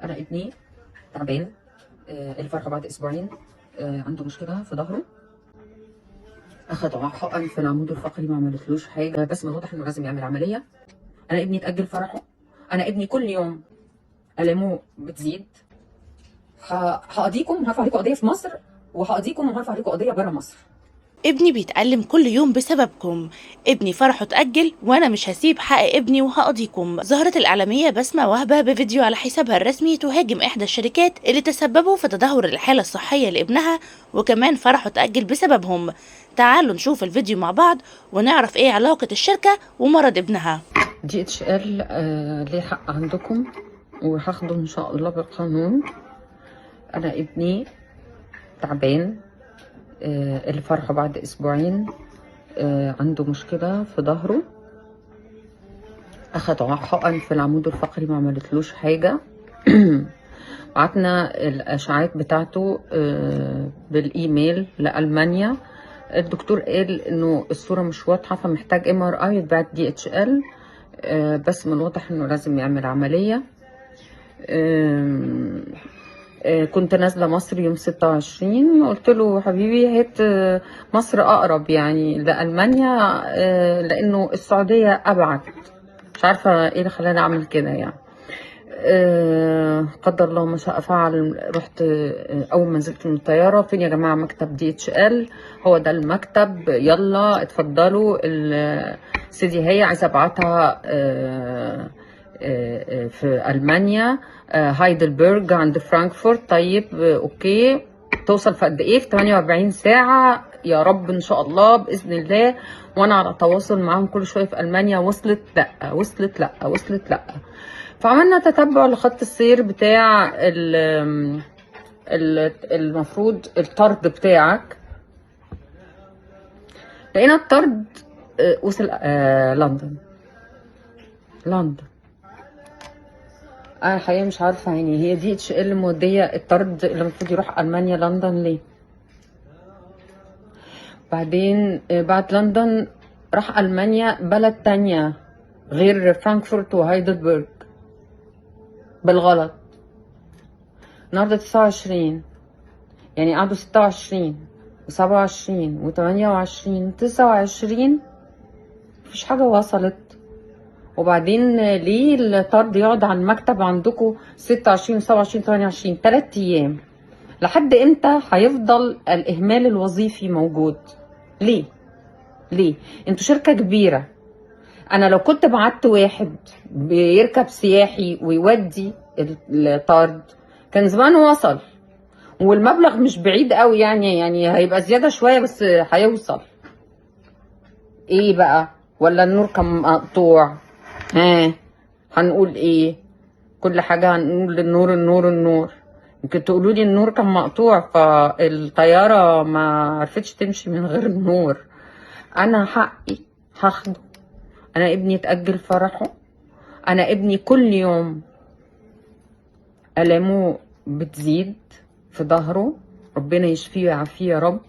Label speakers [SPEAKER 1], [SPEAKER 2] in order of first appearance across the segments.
[SPEAKER 1] انا ابني تعبان. الفرحه بعد اسبوعين. عنده مشكله في ظهره. اخد حقن في العمود الفقري، ما عملتلوش حاجه، بس من الواضح انه لازم يعمل عمليه. انا ابني اتاجل فرحه. انا ابني كل يوم الامه بتزيد. هقضيكم وهرفع عليكم قضيه في مصر، وهقضيكم وهرفع عليكم قضيه بره مصر.
[SPEAKER 2] ابني بيتألم كل يوم بسببكم. ابني فرحه اتأجل وانا مش هسيب حق ابني وهقضيكم. ظهرت الإعلامية بسمة وهبة بفيديو على حسابها الرسمي تهاجم احدى الشركات اللي تسببوا في تدهور الحالة الصحية لابنها، وكمان فرحه اتأجل بسببهم. تعالوا نشوف الفيديو مع بعض ونعرف ايه علاقة الشركة ومرض ابنها.
[SPEAKER 1] DHL ليه حق عندكم وهاخده ان شاء الله بالقانون. انا ابني تعبان. الفرحة بعد اسبوعين. عنده مشكلة في ظهره. اخد حقن في العمود الفقري، ما عملتلوش حاجة. بعتنا الاشعاعات بتاعته بالايميل لألمانيا. الدكتور قال انه الصورة مش واضحة، فمحتاج MRI يتبعت DHL. بس من الواضح انه لازم يعمل عملية. كنت نازلة مصر يوم 26، قلت له حبيبي هات مصر أقرب يعني لألمانيا، لأنه السعودية أبعد. مش عارفة إيه اللي خلاني أعمل كده يعني. قدر الله ما شاء فعل. رحت أول ما نزلت من الطيارة، فين يا جماعة مكتب DHL؟ هو ده المكتب، يلا اتفضلوا. سيدي هي عايزة أبعتها في ألمانيا، هايدلبرج عند فرانكفورت. طيب اوكي، توصل في قد ايه؟ في 48 ساعة يا رب ان شاء الله باذن الله. وانا على تواصل معاهم كل شوية في ألمانيا، وصلت لا، وصلت لا، وصلت لا. فعملنا تتبع لخط السير بتاع المفروض الطرد بتاعك. لقينا الطرد وصل لندن. انا الحقيقه مش عارفه يعني هي DHL موديه الطرد اللي المفروض يروح المانيا لندن ليه. بعدين بعد لندن راح المانيا بلد تانية غير فرانكفورت وهايدلبرج بالغلط. النهارده 29، يعني قعدوا 26 و27 و28 29، مفيش حاجه وصلت. وبعدين ليه الطرد يقعد على المكتب عندكم 26 و27 28 3 ايام؟ لحد امتى هيفضل الاهمال الوظيفي موجود؟ ليه انتوا شركه كبيره. انا لو كنت بعت واحد بيركب سياحي ويودي الطرد كان زمانه وصل، والمبلغ مش بعيد قوي يعني هيبقى زياده شويه بس هيوصل. ايه بقى؟ ولا النور كان مقطوع؟ هنقول ايه؟ كل حاجة هنقول النور النور النور. يمكن تقولوا لي النور كان مقطوع فالطيارة ما عرفتش تمشي من غير النور. انا حقي هاخده. انا ابني اتأجل فرحه. انا ابني كل يوم ألامه بتزيد في ظهره، ربنا يشفيه ويعافيه يا رب.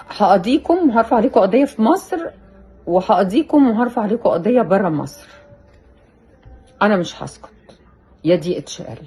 [SPEAKER 1] هقضيكم وهرفع عليكم قضية في مصر، وهقضيكم وهرفع عليكم قضية برا مصر. أنا مش هسكت يا DHL.